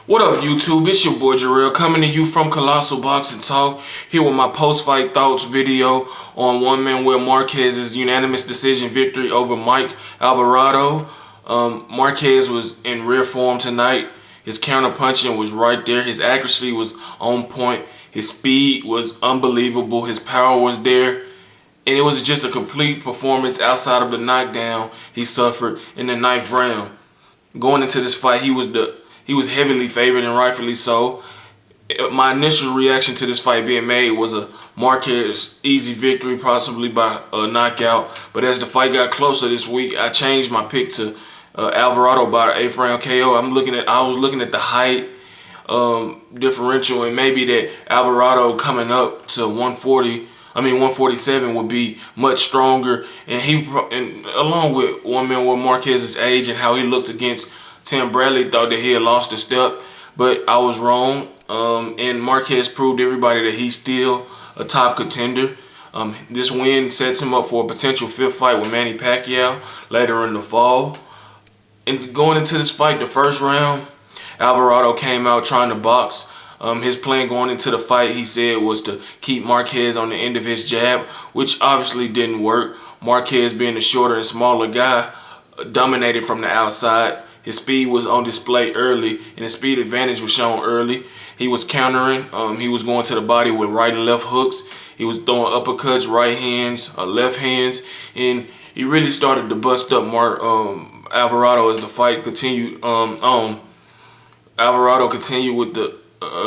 What up, YouTube? It's your boy Jarrell coming to you from Colossal Boxing Talk, here with my post-fight thoughts video on Juan Manuel Marquez's unanimous decision victory over Mike Alvarado. Marquez was in rare form tonight. His counter punching was right there. His accuracy was on point. His speed was unbelievable. His power was there. And it was just a complete performance outside of the knockdown he suffered in the 9th round. Going into this fight, he was heavily favored, and rightfully so. My initial reaction to this fight being made was a Marquez easy victory, possibly by a knockout. But as the fight got closer this week, I changed my pick to Alvarado by the 8th round KO. I was looking at the height differential, and maybe that Alvarado coming up to 147 would be much stronger, and along with Juan Manuel Marquez's age and how he looked against Tim Bradley, thought that he had lost a step, but I was wrong. And Marquez proved everybody that he's still a top contender. This win sets him up for a potential 5th fight with Manny Pacquiao later in the fall. And going into this fight, the 1st round, Alvarado came out trying to box. His plan going into the fight, he said, was to keep Marquez on the end of his jab, which obviously didn't work. Marquez, being a shorter and smaller guy, dominated from the outside. His speed was on display early, and his speed advantage was shown early. He was countering. He was going to the body with right and left hooks. He was throwing uppercuts, right hands, left hands, and he really started to bust up Alvarado as the fight continued on. Alvarado continued with the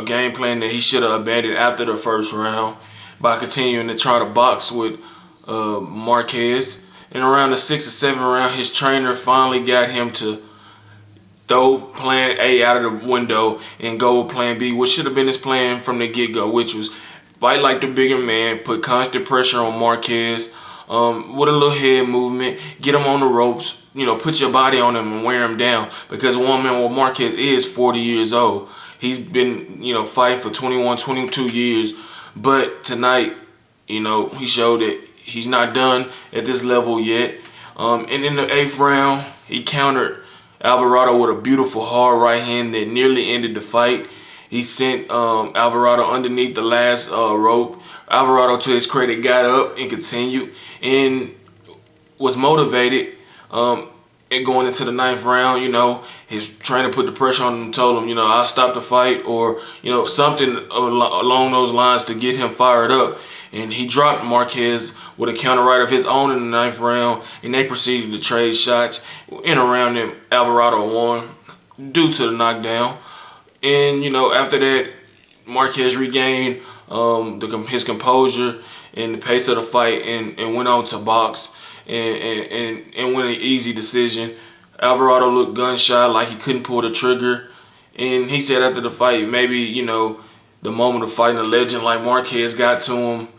game plan that he should have abandoned after the 1st round by continuing to try to box with Marquez. And around the 6th or 7th round, his trainer finally got him to throw plan A out of the window and go with plan B, which should have been his plan from the get-go, which was fight like the bigger man, put constant pressure on Marquez with a little head movement, get him on the ropes, put your body on him and wear him down, because Juan Manuel Marquez is 40 years old. He's been, fighting for 21, 22 years, but tonight, he showed that he's not done at this level yet. And in the 8th round, he countered Alvarado with a beautiful hard right hand that nearly ended the fight. He sent Alvarado underneath the last rope. Alvarado, to his credit, got up and continued and was motivated. And going into the 9th round, his trainer put the pressure on him and told him, I'll stop the fight, or, something along those lines to get him fired up. And he dropped Marquez with a counter right of his own in the 9th round, and they proceeded to trade shots. In a round that Alvarado won due to the knockdown. And, after that, Marquez regained his composure and the pace of the fight and went on to box and win an easy decision. Alvarado looked gun-shy, like he couldn't pull the trigger. And he said after the fight, maybe, the moment of fighting a legend like Marquez got to him,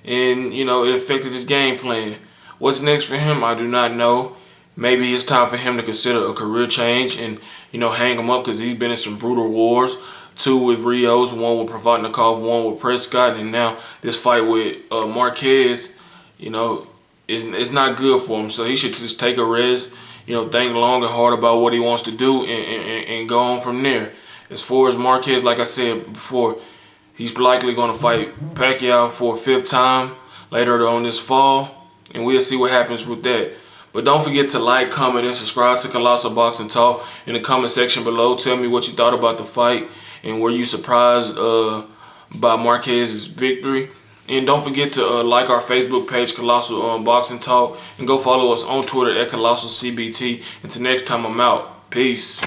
and, it affected his game plan. What's next for him, I do not know. Maybe it's time for him to consider a career change and, hang him up, because he's been in some brutal wars. 2 with Rios, 1 with Provodnikov, 1 with Prescott, and now this fight with Marquez, it's not good for him. So he should just take a rest, think long and hard about what he wants to do and go on from there. As far as Marquez, like I said before, he's likely going to fight Pacquiao for a 5th time later on this fall, and we'll see what happens with that. But don't forget to like, comment, and subscribe to Colossal Boxing Talk in the comment section below. Tell me what you thought about the fight, and were you surprised by Marquez's victory. And don't forget to like our Facebook page, Colossal Boxing Talk, and go follow us on Twitter at Colossal CBT. Until next time, I'm out. Peace.